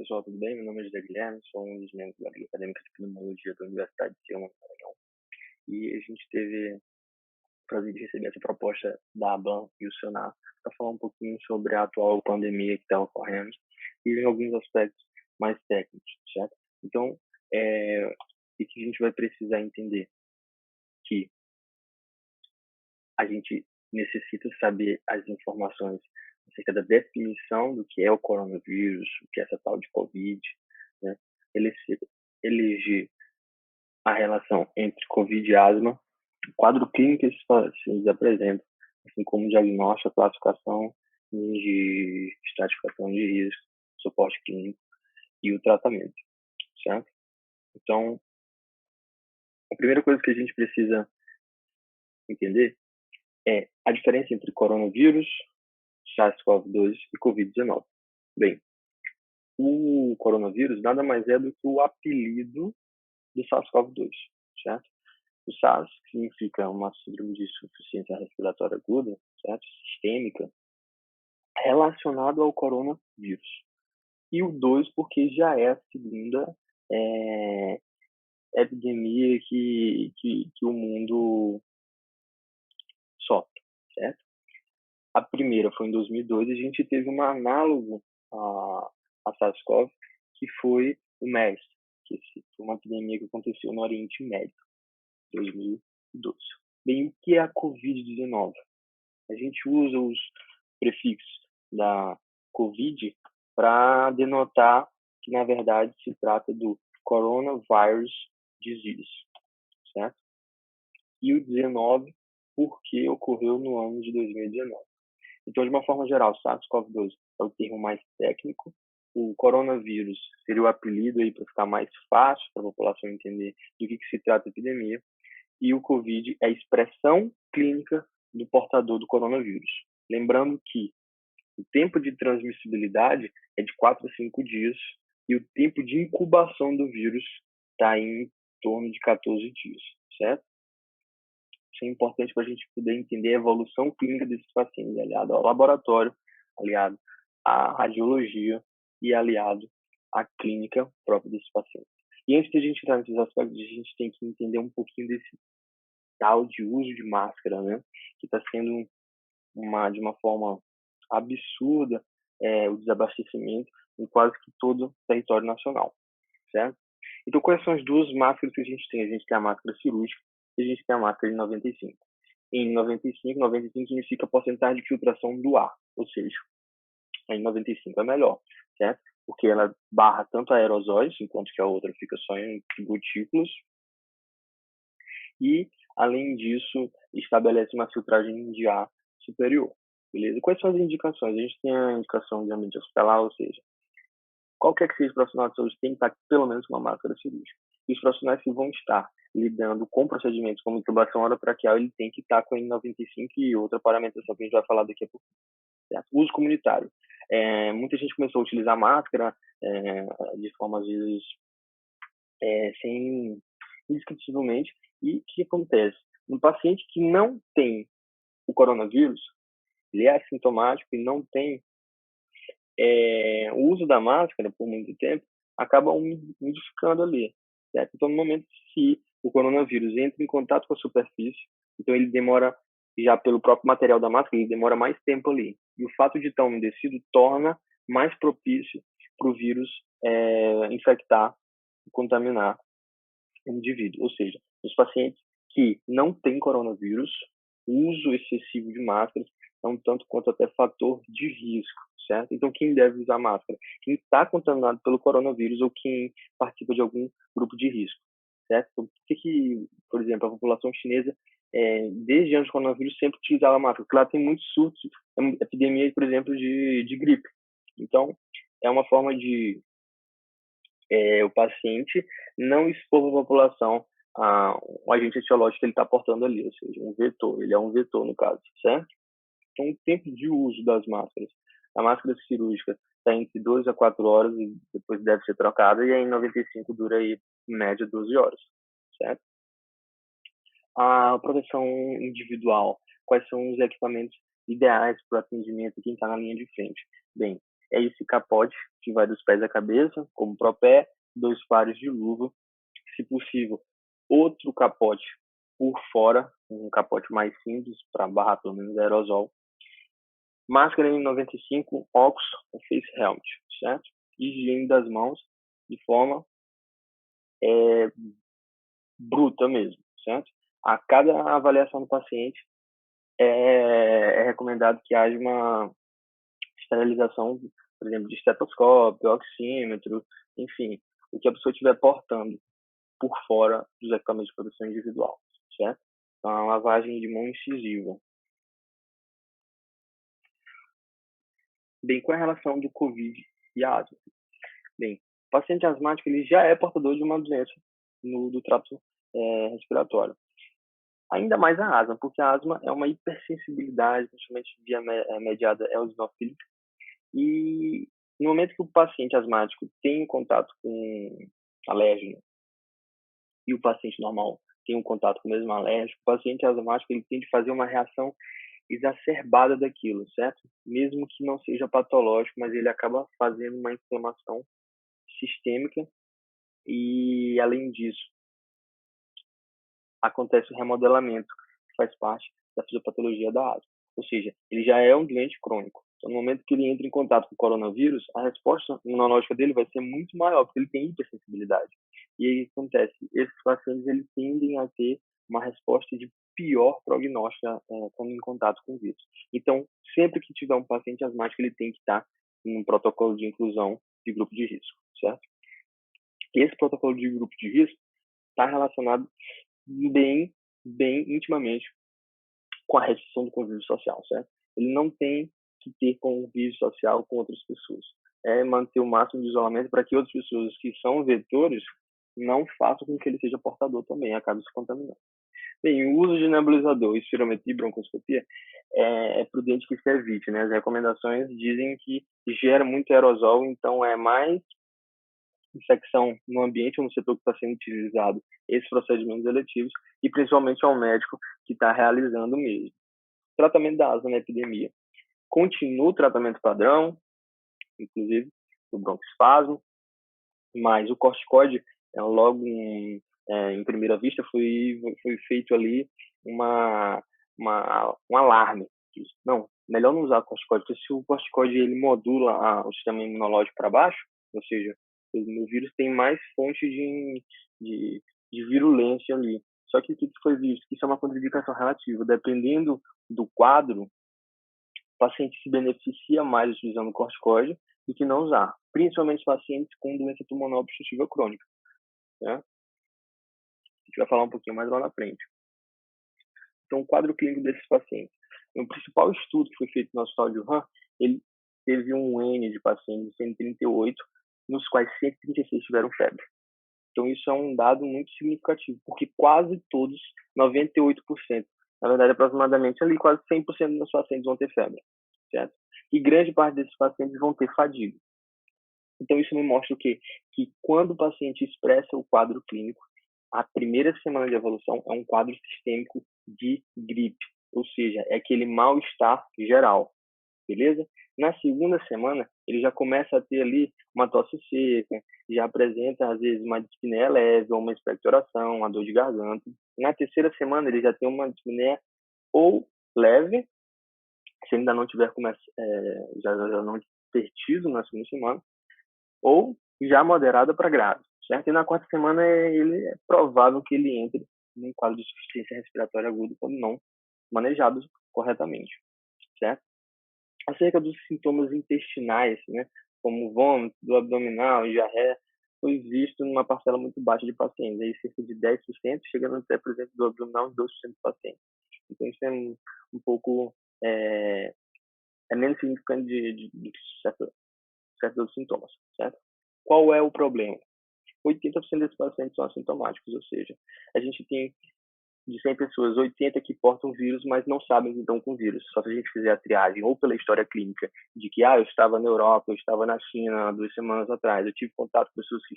pessoal, tudo bem? Meu nome é José Guilherme, sou um dos membros da Liga Acadêmica de Pneumologia da Universidade de Ceará, Maranhão. E a gente teve o prazer de receber essa proposta da ABAN e o Senar para falar um pouquinho sobre a atual pandemia que está ocorrendo e em alguns aspectos mais técnicos, certo? Então, o que a gente vai precisar entender? Que a gente necessita saber as informações acerca da definição do que é o coronavírus, o que é essa tal de Covid, né? Eleger a relação entre Covid e asma, o quadro clínico que esses pacientes apresentam, assim como o diagnóstico, a classificação de estratificação de risco, suporte clínico e o tratamento, certo? Então, a primeira coisa que a gente precisa entender é a diferença entre coronavírus, SARS-CoV-2 e Covid-19. Bem, o coronavírus nada mais é do que o apelido do SARS-CoV-2, certo? O SARS significa uma síndrome de insuficiência respiratória aguda, certo? Sistêmica, relacionado ao coronavírus. E o 2 porque já é a segunda epidemia que o mundo sofre, certo? A primeira foi em 2002 e a gente teve um análogo a SARS-CoV, que foi o MERS, que foi uma epidemia que aconteceu no Oriente Médio, em 2012. Bem, o que é a Covid-19? A gente usa os prefixos da Covid para denotar que, na verdade, se trata do Coronavirus Disease, certo? E o 19, porque ocorreu no ano de 2019. Então, de uma forma geral, SARS-CoV-2 é o termo mais técnico, o coronavírus seria o apelido aí para ficar mais fácil para a população entender do que se trata a epidemia, e o COVID é a expressão clínica do portador do coronavírus. Lembrando que o tempo de transmissibilidade é de 4 a 5 dias e o tempo de incubação do vírus está em torno de 14 dias, certo? Isso é importante para a gente poder entender a evolução clínica desses pacientes, aliado ao laboratório, aliado à radiologia e aliado à clínica própria desses pacientes. E antes de a gente entrar nesses aspectos, a gente tem que entender um pouquinho desse tal de uso de máscara, né? Que está sendo de uma forma absurda o desabastecimento em quase que todo o território nacional, certo? Então, quais são as duas máscaras que a gente tem? A gente tem a máscara cirúrgica e a gente tem a máscara de 95. Em 95 significa a porcentagem de filtração do ar, ou seja, a em 95 é melhor, certo? Porque ela barra tanto aerosóis, enquanto que a outra fica só em gotículas, e, além disso, estabelece uma filtragem de ar superior, beleza? Quais são as indicações? A gente tem a indicação de ambiente hospitalar, ou seja, qualquer que seja o profissional de saúde tem que estar pelo menos com uma máscara cirúrgica. E os profissionais que vão estar lidando com procedimentos como intubação orotraqueal, ele tem que estar com a N95 e outra paramentação que a gente vai falar daqui a pouco. Certo? Uso comunitário. Muita gente começou a utilizar máscara de forma, às vezes, sem indescritivelmente. E o que acontece? Um paciente que não tem o coronavírus, ele é assintomático e não tem o uso da máscara por muito tempo, acaba umidificando ali, certo? Então, no momento que o coronavírus entra em contato com a superfície, então ele demora, já pelo próprio material da máscara, ele demora mais tempo ali. E o fato de estar umedecido torna mais propício para o vírus infectar e contaminar o indivíduo. Ou seja, os pacientes que não têm coronavírus, o uso excessivo de máscaras é um tanto quanto até fator de risco, certo? Então, quem deve usar máscara? Quem está contaminado pelo coronavírus ou quem participa de algum grupo de risco, certo? Então, por que, por exemplo, a população chinesa, desde antes do coronavírus, sempre utilizava máscara? Porque lá tem muitos surtos, epidemia, por exemplo, de gripe. Então, é uma forma de o paciente não expor a população a um agente etiológico que ele está portando ali, ou seja, um vetor. Ele é um vetor, no caso, certo? Então, o tempo de uso das máscaras. A máscara cirúrgica está entre 2 a 4 horas e depois deve ser trocada, e a N95 dura aí, em média, 12 horas, certo? A proteção individual. Quais são os equipamentos ideais para o atendimento de quem está na linha de frente? Bem, é esse capote que vai dos pés à cabeça, como propé, 2 pares de luva, se possível, outro capote por fora, um capote mais simples para barrar pelo menos aerosol, máscara N95, óculos, face helmet, certo? Higiene das mãos de forma bruta mesmo, certo? A cada avaliação do paciente é recomendado que haja uma esterilização, por exemplo, de estetoscópio, oxímetro, enfim, o que a pessoa estiver portando por fora dos equipamentos de proteção individual, certo? Então, a lavagem de mão incisiva. Bem, com a relação do COVID e a asma? Bem, o paciente asmático ele já é portador de uma doença do trato respiratório. Ainda mais a asma, porque a asma é uma hipersensibilidade, principalmente via mediada eosinofílica, e no momento que o paciente asmático tem contato com alérgeno e o paciente normal tem um contato com o mesmo alérgico, o paciente asmático ele tem de fazer uma reação exacerbada daquilo, certo? Mesmo que não seja patológico, mas ele acaba fazendo uma inflamação sistêmica e, além disso, acontece o remodelamento, que faz parte da fisiopatologia da asma. Ou seja, ele já é um doente crônico. Então, no momento que ele entra em contato com o coronavírus, a resposta imunológica dele vai ser muito maior, porque ele tem hipersensibilidade. E aí acontece, esses pacientes eles tendem a ter uma resposta de pior prognóstica quando em contato com o vírus. Então, sempre que tiver um paciente asmático, ele tem que estar em um protocolo de inclusão de grupo de risco, certo? Esse protocolo de grupo de risco está relacionado bem intimamente com a restrição do convívio social, certo? Ele não tem que ter convívio social com outras pessoas. É manter o máximo de isolamento para que outras pessoas que são vetores não façam com que ele seja portador também, acabe se contaminando. Bem, o uso de nebulizador, espirometria e broncoscopia é prudente que se evite, né? As recomendações dizem que gera muito aerosol, então é mais infecção no ambiente ou no setor que está sendo utilizado esses procedimentos eletivos e principalmente ao médico que está realizando mesmo. Tratamento da asma na epidemia. Continua o tratamento padrão, inclusive o broncoespasmo, mas o corticoide, logo em primeira vista, foi feito ali um alarme. Não, melhor não usar corticoide, porque se o corticoide ele modula o sistema imunológico para baixo, ou seja, no vírus tem mais fonte de virulência ali. Só que o que foi visto? Que isso é uma contraindicação relativa. Dependendo do quadro, o paciente se beneficia mais utilizando o corticoide do que não usar, principalmente pacientes com doença pulmonar obstrutiva crônica, né? A gente vai falar um pouquinho mais lá na frente. Então, o quadro clínico desses pacientes. O principal estudo que foi feito no Hospital de Wuhan, ele teve um N de pacientes, 138, nos quais 136 tiveram febre. Então, isso é um dado muito significativo, porque quase todos, 98%, na verdade, aproximadamente ali, quase 100% dos pacientes vão ter febre, certo? E grande parte desses pacientes vão ter fadiga. Então, isso me mostra o quê? Que quando o paciente expressa o quadro clínico, a primeira semana de evolução é um quadro sistêmico de gripe, ou seja, é aquele mal-estar geral, beleza? Na segunda semana, ele já começa a ter ali uma tosse seca, já apresenta, às vezes, uma dispneia leve, ou uma expectoração, uma dor de garganta. Na terceira semana, ele já tem uma dispneia ou leve, se ainda não tiver já não ter tido na segunda semana, ou já moderada para grave, certo? E na quarta semana ele é provável que ele entre num quadro de insuficiência respiratória aguda quando não manejado corretamente, certo? Acerca dos sintomas intestinais, né, como vômito, dor abdominal e diarreia, foi visto numa parcela muito baixa de pacientes, aí cerca de 10%, chegando até, por exemplo, do abdominal, 12% de pacientes. Então, isso é um pouco menos significante de certos sintomas, certo? Qual é o problema? 80% desses pacientes são assintomáticos, ou seja, a gente tem de 100 pessoas, 80 que portam vírus, mas não sabem que estão com vírus. Só se a gente fizer a triagem ou pela história clínica de que, eu estava na Europa, eu estava na China há 2 semanas atrás, eu tive contato com pessoas que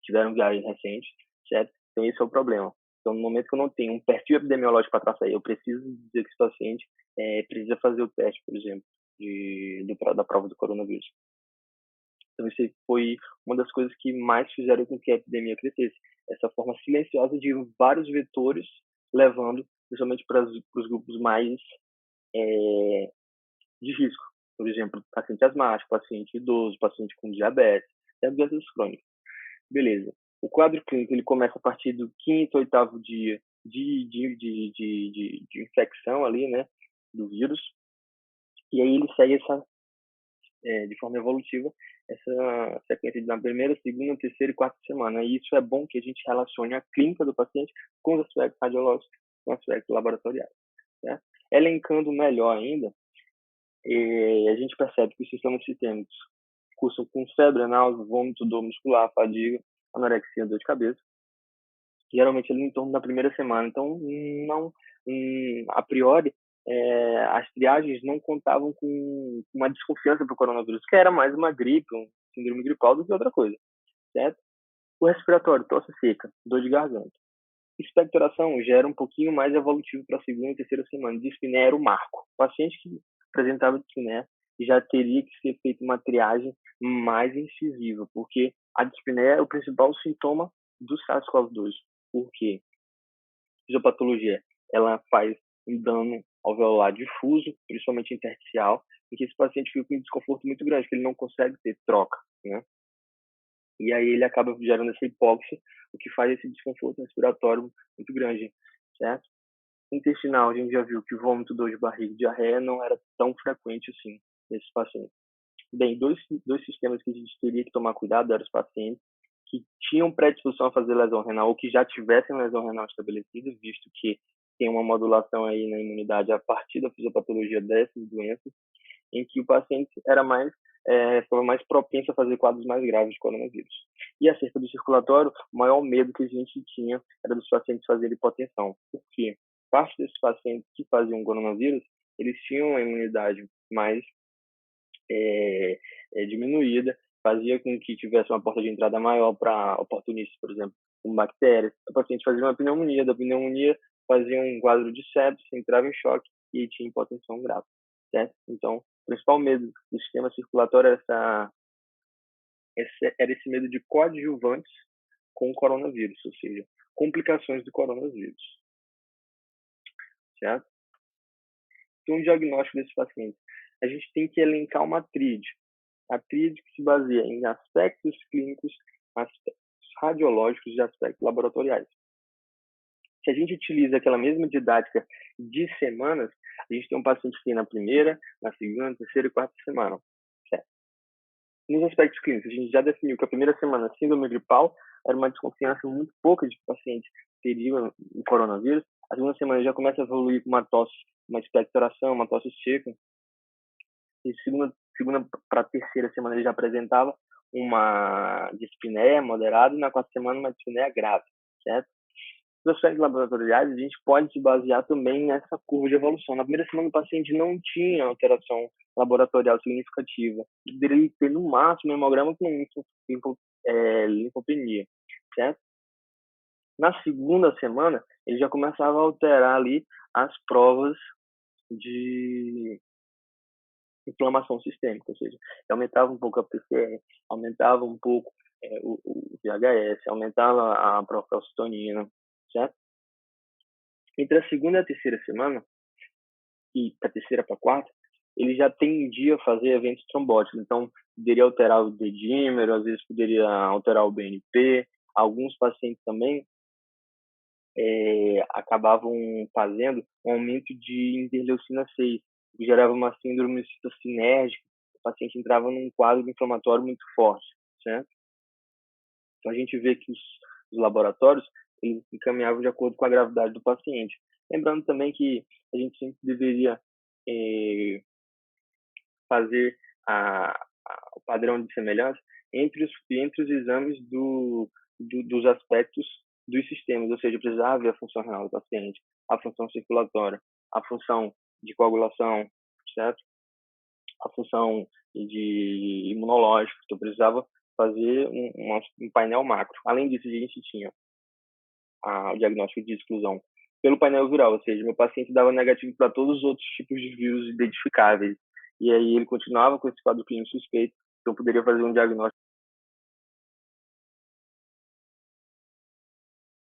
tiveram viagens recentes, certo? Então, esse é o problema. Então, no momento que eu não tenho um perfil epidemiológico para traçar, eu preciso dizer que esse paciente precisa fazer o teste, por exemplo. da prova do coronavírus. Então, isso foi uma das coisas que mais fizeram com que a epidemia crescesse. Essa forma silenciosa de vários vetores levando, principalmente para os grupos mais de risco. Por exemplo, paciente asmático, paciente idoso, paciente com diabetes, até doenças crônicas. Beleza. O quadro clínico ele começa a partir do quinto, oitavo dia de infecção ali, né, do vírus. E aí ele segue de forma evolutiva essa sequência na primeira, segunda, terceira e quarta semana. E isso é bom que a gente relacione a clínica do paciente com os aspectos radiológicos, com os aspectos laboratoriais. Né? Elencando melhor ainda, a gente percebe que os sintomas sistêmicos cursam com febre, náusea, vômito, dor muscular, fadiga, anorexia, dor de cabeça. Geralmente ali em torno da primeira semana. Então, não, a priori, as triagens não contavam com uma desconfiança para o coronavírus, que era mais uma gripe, um síndrome gripal do que outra coisa, certo? O respiratório, tosse seca, dor de garganta. Expectoração já era um pouquinho mais evolutivo para a segunda e terceira semana. Dispneia era o marco. O paciente que apresentava dispneia já teria que ser feita uma triagem mais incisiva, porque a dispneia é o principal sintoma do SARS-CoV-2. Por quê? A fisiopatologia, ela faz um dano alveolar difuso, principalmente intersticial, em que esse paciente fica com um desconforto muito grande, que ele não consegue ter troca, né? E aí ele acaba gerando essa hipóxia, o que faz esse desconforto respiratório muito grande, certo? Intestinal, a gente já viu que vômito, dor de barriga e diarreia não era tão frequente assim nesses pacientes. Bem, dois sistemas que a gente teria que tomar cuidado eram os pacientes que tinham predisposição a fazer lesão renal ou que já tivessem lesão renal estabelecida, visto que tem uma modulação aí na imunidade a partir da fisiopatologia dessas doenças, em que o paciente era estava mais propenso a fazer quadros mais graves de coronavírus. E acerca do circulatório, o maior medo que a gente tinha era dos pacientes fazerem hipotensão. Por quê? Parte desses pacientes que faziam coronavírus, eles tinham a imunidade mais diminuída, fazia com que tivesse uma porta de entrada maior para oportunistas, por exemplo, com bactérias. O paciente fazia uma pneumonia, da pneumonia fazia um quadro de sepsis, entrava em choque e tinha hipotensão grave, certo? Então, o principal medo do sistema circulatório era esse medo de coadjuvantes com o coronavírus, ou seja, complicações do coronavírus, certo? Então, um diagnóstico desses pacientes. A gente tem que elencar uma tríade. A tríade que se baseia em aspectos clínicos, aspectos radiológicos e aspectos laboratoriais. Se a gente utiliza aquela mesma didática de semanas, a gente tem um paciente que tem na primeira, na segunda, terceira e quarta semana. Certo? Nos aspectos clínicos, a gente já definiu que a primeira semana, síndrome gripal, era uma desconfiança muito pouca de que o paciente teria o coronavírus. A segunda semana já começa a evoluir com uma tosse, uma expectoração, uma tosse seca. E segunda para terceira semana ele já apresentava uma dispneia moderada e na quarta semana uma dispneia grave, certo? Os aspectos laboratoriais, a gente pode se basear também nessa curva de evolução. Na primeira semana, o paciente não tinha alteração laboratorial significativa. Poderia ter, no máximo, um hemograma com linfopenia, certo? Na segunda semana, ele já começava a alterar ali as provas de inflamação sistêmica, ou seja, aumentava um pouco a PCR, aumentava um pouco o VHS, aumentava a procalcitonina, certo? Entre a segunda e a terceira semana, e da terceira para a quarta, ele já tendia a fazer eventos trombóticos. Então, poderia alterar o dedímero, às vezes poderia alterar o BNP. Alguns pacientes também acabavam fazendo um aumento de interleucina 6, que gerava uma síndrome citocinérgica. O paciente entrava num quadro inflamatório muito forte, certo? Então, a gente vê que os laboratórios eles encaminhavam de acordo com a gravidade do paciente. Lembrando também que a gente sempre deveria fazer o padrão de semelhança entre os exames dos aspectos dos sistemas, ou seja, precisava ver a função renal do paciente, a função circulatória, a função de coagulação, certo? A função de imunológico, então precisava fazer um painel macro. Além disso, a gente tinha o diagnóstico de exclusão pelo painel viral, ou seja, meu paciente dava negativo para todos os outros tipos de vírus identificáveis. e aí ele continuava com esse quadro clínico suspeito, então poderia fazer um diagnóstico